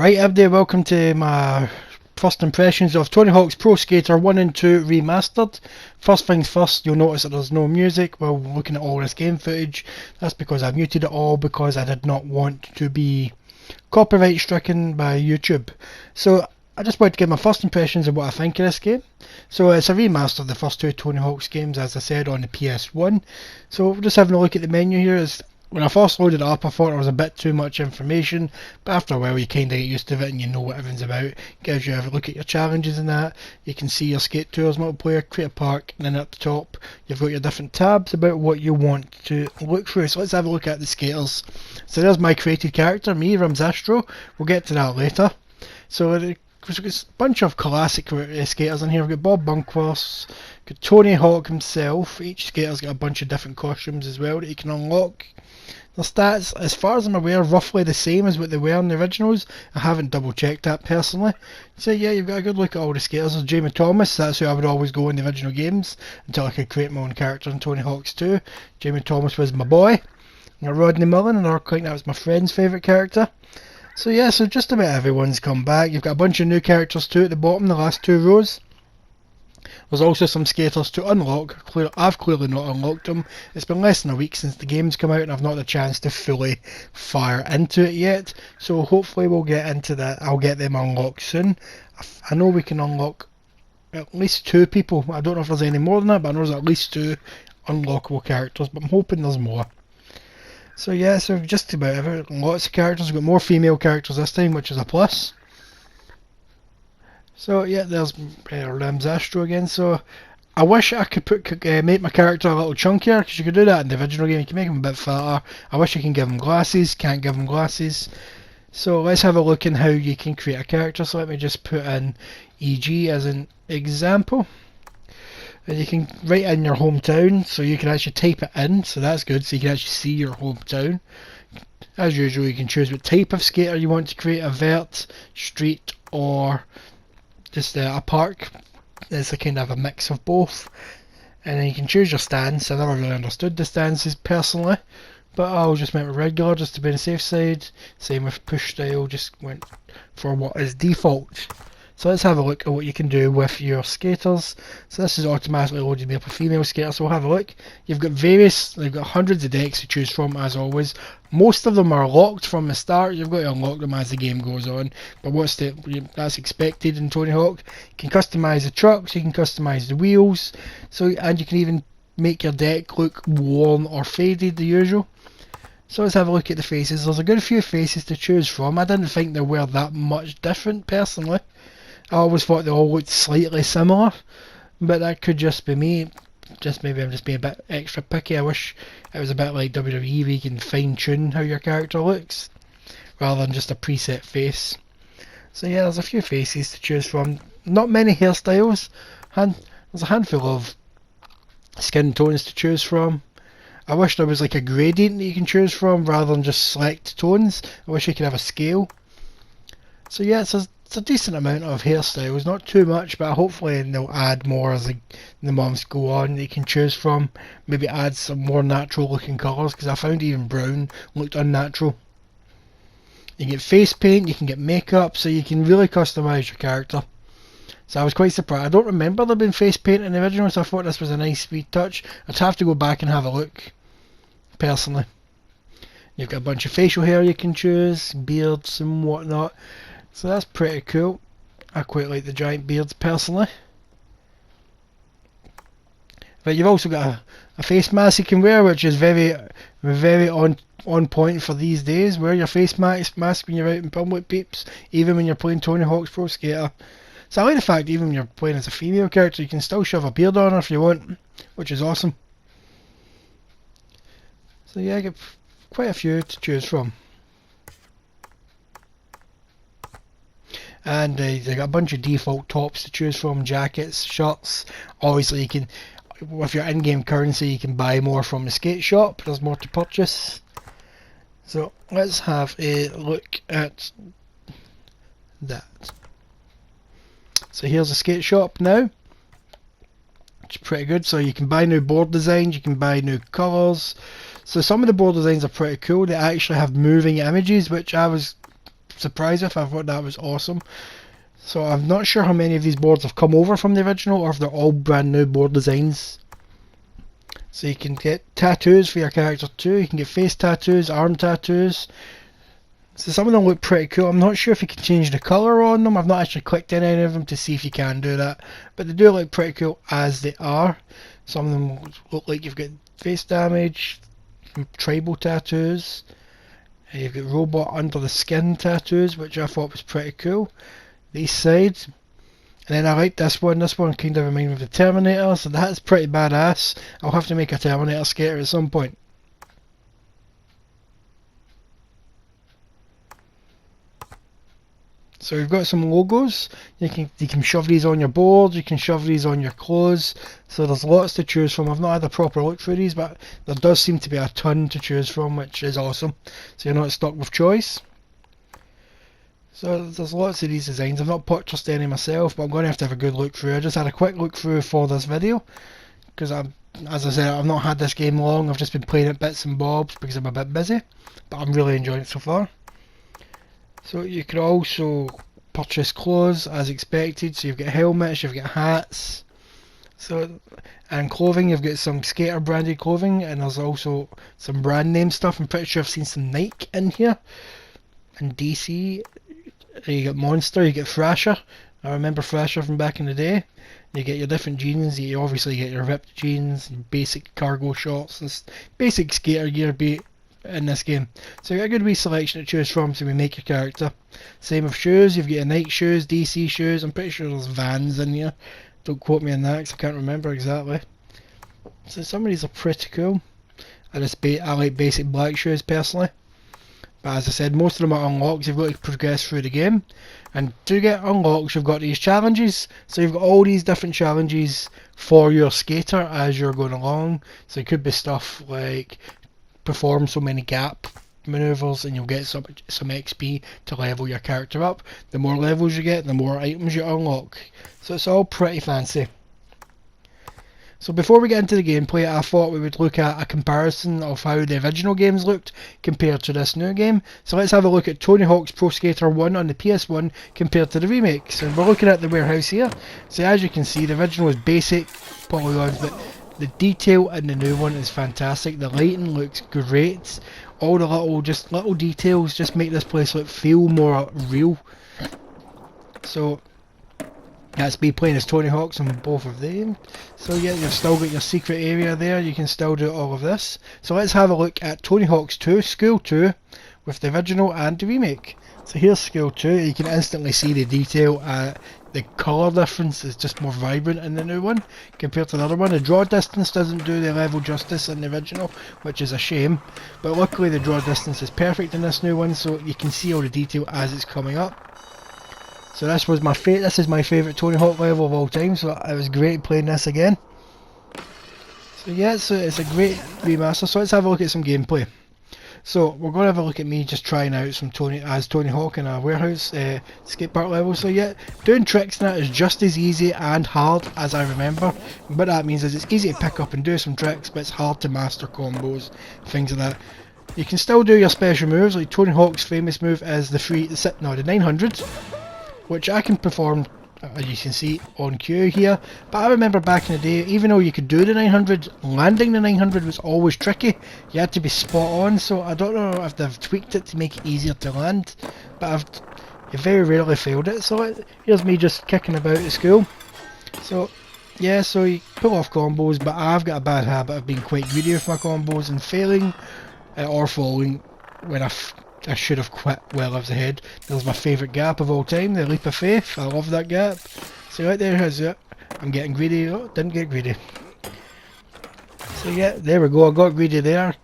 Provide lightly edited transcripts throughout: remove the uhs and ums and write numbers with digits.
Alright everybody, welcome to my first impressions of Tony Hawk's Pro Skater 1 and 2 Remastered. First things first, you'll notice that there's no music while looking at all this game footage. That's because I've muted it all because I did not want to be copyright stricken by YouTube. So I just wanted to give my first impressions of what I think of this game. So it's a remaster of the first two Tony Hawk's games, as I said, on the PS1. So just having a look at the menu here. When I first loaded it up, I thought there was a bit too much information, but after a while you kind of get used to it and you know what everything's about. It gives you a look at your challenges and that. You can see your Skate Tours multiplayer, create a park, and then at the top you've got your different tabs about what you want to look through. So let's have a look at the skaters. So there's my created character, me, Ramzastro. We'll get to that later. So there's a bunch of classic skaters in here. We've got Bob Bunkworth, got Tony Hawk himself. Each skater's got a bunch of different costumes as well that you can unlock. The stats, as far as I'm aware, roughly the same as what they were in the originals. I haven't double checked that personally. So yeah, you've got a good look at all the skaters. There's Jamie Thomas, that's who I would always go in the original games until I could create my own character in Tony Hawk's 2. Jamie Thomas was my boy. And Rodney Mullen, and that was my friend's favourite character. So yeah, so just about everyone's come back. You've got a bunch of new characters too at the bottom, the last two rows. There's also some skaters to unlock. I've clearly not unlocked them. It's been less than a week since the game's come out and I've not had a chance to fully fire into it yet. So hopefully we'll get into that. I'll get them unlocked soon. I know we can unlock at least 2 people. I don't know if there's any more than that, but I know there's at least 2 unlockable characters, but I'm hoping there's more. So yeah, so just about everything. Lots of characters. We've got more female characters this time, which is a plus. So yeah, there's Ramzastro again. So I wish I could make my character a little chunkier, because you could do that in the original game. You can make him a bit fatter. I wish you can give him glasses. Can't give him glasses. So let's have a look in how you can create a character. So let me just put in EG as an example. And you can write in your hometown, so you can actually type it in. So that's good. So you can actually see your hometown. As usual, you can choose what type of skater you want to create: a vert, street, or just a park. It's a kind of a mix of both. And then you can choose your stance. I never really understood the stances personally, but I'll just make it regular just to be on the safe side. Same with push style, just went for what is default. So let's have a look at what you can do with your skaters. So this is automatically loaded me up a female skater, so we'll have a look. You've got hundreds of decks to choose from, as always. Most of them are locked from the start. You've got to unlock them as the game goes on, but that's expected in Tony Hawk. You can customise the trucks, you can customise the wheels, and you can even make your deck look worn or faded, the usual. So let's have a look at the faces. There's a good few faces to choose from. I didn't think they were that much different personally. I always thought they all looked slightly similar, but that could just be me. Maybe I'm just being a bit extra picky. I wish it was a bit like WWE, where you can fine tune how your character looks rather than just a preset face. So yeah, there's a few faces to choose from. Not many hairstyles. There's a handful of skin tones to choose from. I wish there was like a gradient that you can choose from rather than just select tones. I wish you could have a scale. So yeah, it's a decent amount of hairstyles, not too much, but hopefully they'll add more as the months go on that you can choose from. Maybe add some more natural looking colours, because I found even brown looked unnatural. You can get face paint, you can get makeup, so you can really customise your character. So I was quite surprised. I don't remember there being face paint in the original, so I thought this was a nice sweet touch. I'd have to go back and have a look, personally. You've got a bunch of facial hair you can choose, beards and whatnot. So that's pretty cool. I quite like the giant beards personally. But you've also got a face mask you can wear, which is very on point for these days. Wear your face mask when you're out in public, peeps, even when you're playing Tony Hawk's Pro Skater. So I like the fact even when you're playing as a female character, you can still shove a beard on her if you want, which is awesome. So yeah, I get quite a few to choose from. And they got a bunch of default tops to choose from, jackets, shirts. Obviously you can, with your in-game currency, you can buy more from the skate shop. There's more to purchase. So let's have a look at that. So here's the skate shop now. It's pretty good. So you can buy new board designs, you can buy new colours. So some of the board designs are pretty cool. They actually have moving images, which I was surprised with. I thought that was awesome. So I'm not sure how many of these boards have come over from the original, or if they're all brand new board designs. So you can get tattoos for your character too. You can get face tattoos, arm tattoos. So some of them look pretty cool. I'm not sure if you can change the colour on them. I've not actually clicked in any of them to see if you can do that. But they do look pretty cool as they are. Some of them look like you've got face damage, tribal tattoos. You've got robot under the skin tattoos, which I thought was pretty cool. These sides. And then I like this one. This one kind of reminds me of the Terminator, so that's pretty badass. I'll have to make a Terminator skater at some point. So we've got some logos. You can shove these on your board, you can shove these on your clothes. So there's lots to choose from. I've not had a proper look through these, but there does seem to be a ton to choose from, which is awesome. So you're not stuck with choice. So there's lots of these designs. I've not purchased any myself, but I'm going to have a good look through. I just had a quick look through for this video, because as I said, I've not had this game long. I've just been playing it bits and bobs because I'm a bit busy, but I'm really enjoying it so far. So you can also purchase clothes as expected. So you've got helmets, you've got hats. And clothing, you've got some skater branded clothing, and there's also some brand name stuff. I'm pretty sure I've seen some Nike in here, and DC. You get Monster, you get Thrasher. I remember Thrasher from back in the day. You get your different jeans. You obviously get your ripped jeans, and basic cargo shorts, and basic skater gear in this game. So you got a good wee selection to choose from to make your character. Same with shoes. You've got your Nike shoes, DC shoes. I'm pretty sure there's Vans in here. Don't quote me on that because I can't remember exactly. So some of these are pretty cool. I like basic black shoes personally. But as I said, most of them are unlocks. You've got to progress through the game. And to get unlocks, you've got these challenges. So you've got all these different challenges for your skater as you're going along. So it could be stuff like perform so many gap maneuvers and you'll get some XP to level your character up. The more levels you get, the more items you unlock. So it's all pretty fancy. So before we get into the gameplay, I thought we would look at a comparison of how the original games looked compared to this new game. So let's have a look at Tony Hawk's Pro Skater 1 on the PS1 compared to the remakes. And we're looking at the warehouse here. So as you can see, the original was basic polygons, but the detail in the new one is fantastic. The lighting looks great. All the little details just make this place feel more real. So that's me playing as Tony Hawk's on both of them. So yeah, you've still got your secret area there. You can still do all of this. So let's have a look at Tony Hawk's 2, School 2, with the original and the remake. So here's School 2. You can instantly see the detail. The colour difference is just more vibrant in the new one compared to the other one. The draw distance doesn't do the level justice in the original, which is a shame. But luckily the draw distance is perfect in this new one, so you can see all the detail as it's coming up. So this is my favourite Tony Hawk level of all time, so it was great playing this again. So yeah, it's a great remaster. So let's have a look at some gameplay. So we're going to have a look at me just trying out some Tony Hawk in a warehouse skate park level. So yeah, doing tricks in it is just as easy and hard as I remember. What that means is it's easy to pick up and do some tricks, but it's hard to master combos, things like that. You can still do your special moves, like Tony Hawk's famous move is the 900, which I can perform, as you can see, on cue here. But I remember back in the day, even though you could do the 900, landing the 900 was always tricky. You had to be spot on, so I don't know if they've tweaked it to make it easier to land, but you very rarely failed it. So here's me just kicking about at school. So yeah, so you pull off combos, but I've got a bad habit of being quite greedy with my combos and failing or falling when I should have quit well I was ahead. There's my favourite gap of all time, the leap of faith. I love that gap. So right there is it. I'm getting greedy. Oh, didn't get greedy. So yeah, there we go. I got greedy there.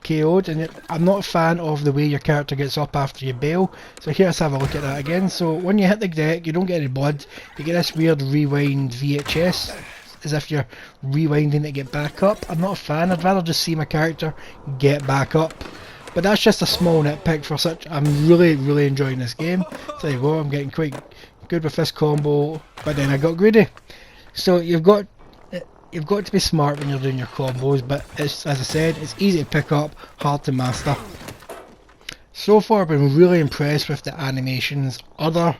KO'd. And I'm not a fan of the way your character gets up after you bail. So here, let's have a look at that again. So when you hit the deck, you don't get any blood. You get this weird rewind VHS, as if you're rewinding to get back up. I'm not a fan. I'd rather just see my character get back up. But that's just a small nitpick for such. I'm really enjoying this game. So there you go, I'm getting quite good with this combo, but then I got greedy. So you've got to be smart when you're doing your combos, but it's, as I said, it's easy to pick up, hard to master. So far I've been really impressed with the animations, other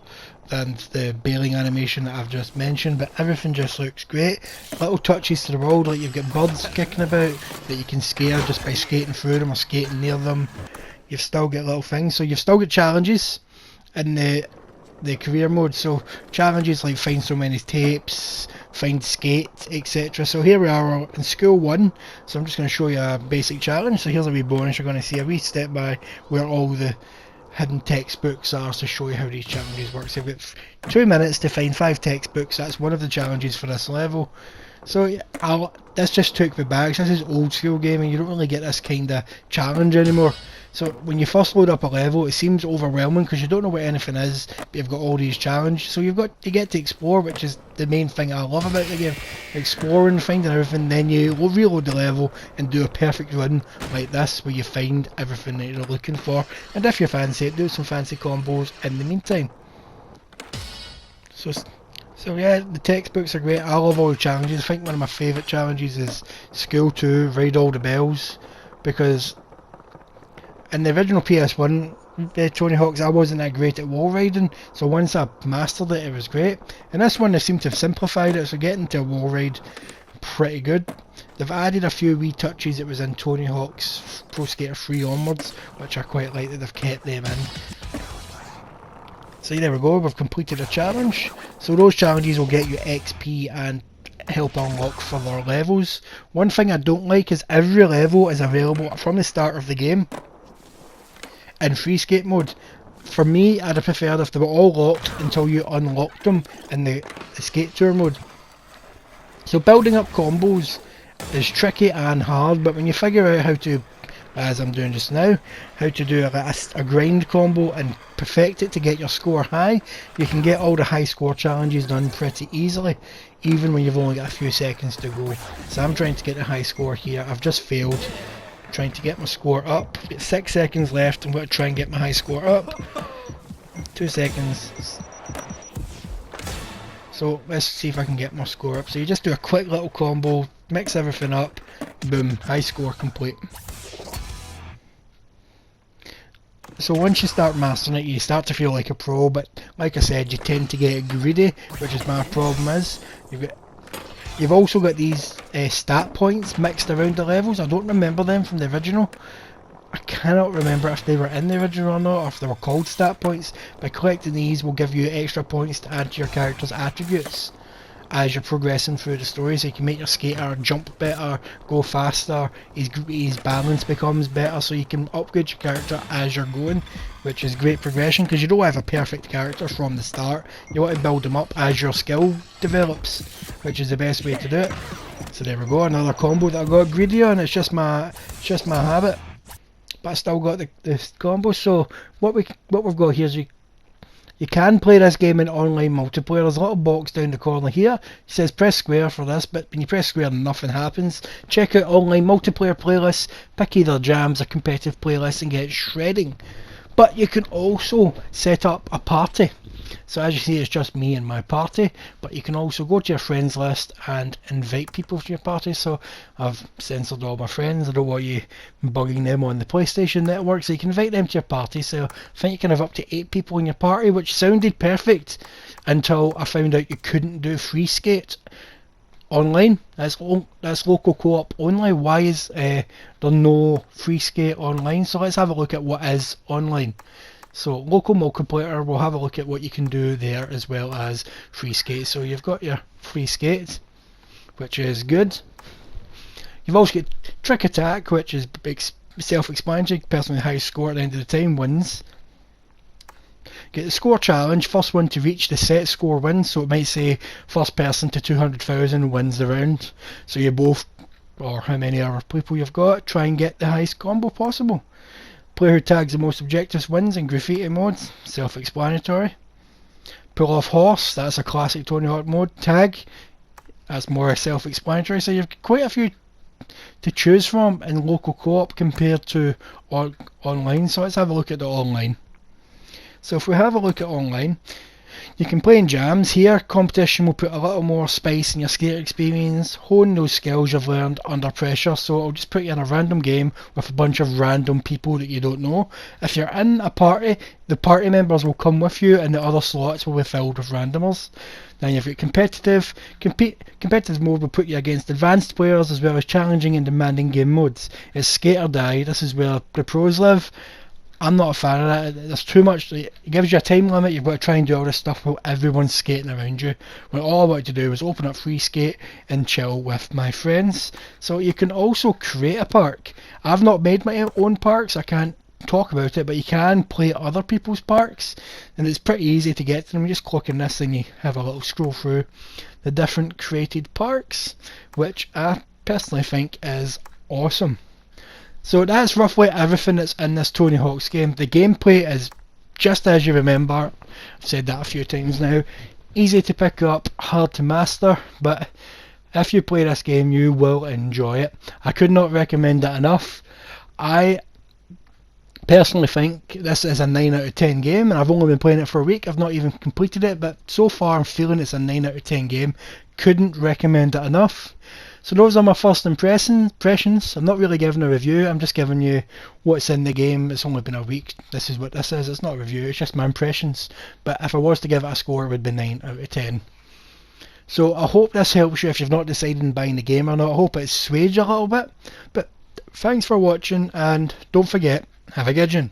than the bailing animation that I've just mentioned, but everything just looks great. Little touches to the world, like you've got birds kicking about that you can scare just by skating through them or skating near them. You've still got little things, so you've still got challenges in the career mode. So challenges like find so many tapes, find skate, etc. So here we are in school 1, so I'm just going to show you a basic challenge. So here's a wee bonus. You're going to see a wee step by where all the hidden textbooks are to show you how these challenges work. So you've got 2 minutes to find 5 textbooks. That's one of the challenges for this level. So this just took me back. This is old school gaming. You don't really get this kind of challenge anymore. So when you first load up a level, it seems overwhelming because you don't know what anything is, but you've got all these challenges. So you get to explore, which is the main thing I love about the game. Exploring, finding everything, then you reload the level and do a perfect run like this, where you find everything that you're looking for. And if you fancy it, do some fancy combos in the meantime. So yeah, the textbooks are great. I love all the challenges. I think one of my favourite challenges is School 2, Ride All the Bells, because in the original PS1 Tony Hawk's, I wasn't that great at wall riding, so once I mastered it, it was great. And this one, they seem to have simplified it, so getting to a wall ride, pretty good. They've added a few wee touches that was in Tony Hawk's Pro Skater 3 onwards, which I quite like that they've kept them in. So there we go, we've completed a challenge. So those challenges will get you XP and help unlock further levels. One thing I don't like is every level is available from the start of the game in free skate mode. For me, I'd have preferred if they were all locked until you unlocked them in the skate tour mode. So building up combos is tricky and hard, but when you figure out how to, as I'm doing just now, how to do a grind combo and perfect it to get your score high, you can get all the high score challenges done pretty easily, even when you've only got a few seconds to go. So I'm trying to get a high score here. I've just failed trying to get my score up. Got 6 seconds left. I'm going to try and get my high score up. 2 seconds. So let's see if I can get my score up. So you just do a quick little combo, mix everything up, boom, high score complete. So once you start mastering it, you start to feel like a pro, but like I said, you tend to get greedy, which is my problem is. You've also got these stat points mixed around the levels. I don't remember them from the original. I cannot remember if they were in the original or not, or if they were called stat points. By collecting these will give you extra points to add to your character's attributes as you're progressing through the story, so you can make your skater jump better, go faster, his balance becomes better, so you can upgrade your character as you're going, which is great progression, because you don't have a perfect character from the start. You want to build them up as your skill develops, which is the best way to do it. So there we go, another combo that I got greedy on. It's just my habit, but I still got the combo. So what we've got here is you can play this game in online multiplayer. There's a little box down the corner here. It says press square for this, but when you press square nothing happens. Check out online multiplayer playlists, pick either jams or competitive playlists and get shredding. But you can also set up a party. So as you see, it's just me and my party, but you can also go to your friends list and invite people to your party. So I've censored all my friends. I don't want you bugging them on the PlayStation network, so you can invite them to your party. So I think you can have up to 8 people in your party, which sounded perfect until I found out you couldn't do free skate online. That's local co-op only. Why is there no free skate online? So let's have a look at what is online. So local multiplayer, we'll have a look at what you can do there as well as free skate. So you've got your free skate, which is good. You've also got trick attack, which is self-explanatory. Person with the highest score at the end of the time wins. Get the score challenge, first one to reach the set score wins. So it might say first person to 200,000 wins the round. So you both, or how many other people you've got, try and get the highest combo possible. Player who tags the most objectives wins in graffiti modes, self-explanatory. Pull off horse, that's a classic Tony Hawk mode. Tag, that's more self-explanatory. So you've quite a few to choose from in local co-op compared to online. So let's have a look at the online. So if we have a look at online, You can play in jams. Here, competition will put a little more spice in your skate experience, hone those skills you've learned under pressure, so it'll just put you in a random game with a bunch of random people that you don't know. If you're in a party, the party members will come with you and the other slots will be filled with randomers. Then you've got competitive. Competitive mode will put you against advanced players as well as challenging and demanding game modes. It's skate or die. This is where the pros live. I'm not a fan of that. There's too much. It gives you a time limit. You've got to try and do all this stuff while everyone's skating around you. When all I wanted to do was open up free skate and chill with my friends. So you can also create a park. I've not made my own parks. I can't talk about it, but you can play other people's parks, and it's pretty easy to get to them. You just click on this and you have a little scroll through the different created parks, which I personally think is awesome. So that's roughly everything that's in this Tony Hawk's game. The gameplay is just as you remember. I've said that a few times now. Easy to pick up, hard to master, but if you play this game you will enjoy it. I could not recommend it enough. I personally think this is a 9 out of 10 game, and I've only been playing it for a week. I've not even completed it, but so far I'm feeling it's a 9 out of 10 game. Couldn't recommend it enough. So those are my first impressions. I'm not really giving a review, I'm just giving you what's in the game. It's only been a week. This is what this is. It's not a review, it's just my impressions. But if I was to give it a score, it would be 9 out of 10. So I hope this helps you if you've not decided on buying the game or not. I hope it's swayed you a little bit. But thanks for watching, and don't forget, have a good one.